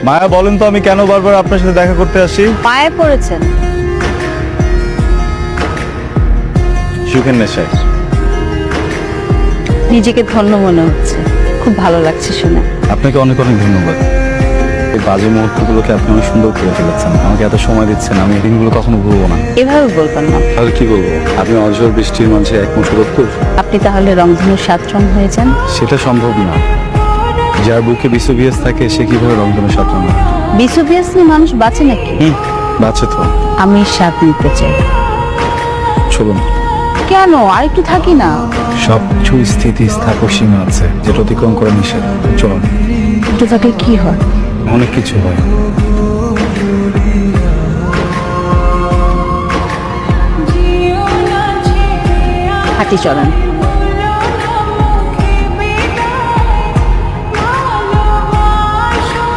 মায়া বলেন তো আমি কেন বারবার আপনার সাথে দেখা করতে আসি? পায়ে পড়েছেন। সুখের নেশায়। নিজেকে ধন্য মনে হচ্ছে, খুব ভালো লাগছে শুনে। আপনাকে অনেক অনেক ধন্যবাদ। এই বাজে মুহূর্তগুলোকে আপনি অনেক সুন্দর করে ফেলেছেন, আমাকে এত সময় দিচ্ছেন, আমি এই দিনগুলো কখনো ভুলবো না। এভাবে বলবেন না। তাহলে কি বলবো? আপনি অঝোর বৃষ্টির মাঝে এক মুঠো রক্ত। আপনি তাহলে রংধনুর 7 রং হয়ে যান। সেটা সম্ভব না। যার বুকে বিশ্ববিয়াস থাকে সে কিভাবে রংধনু সাত রং? বিশ্ববিয়াস নিয়ে মানুষ বাঁচে নাকি? বাচ্চা তো। আমি স্বাদ নিতে চাই। চলুন। কেন, আর একটু থাকি না। সব কিছু স্থিতি স্থাপক সীমা আছে, যেটা অতিক্রম করে নিষেধ। চলুন। একটু থাকলে কি হয়? অনেক কিছু হয়। হাঁটি চলেন।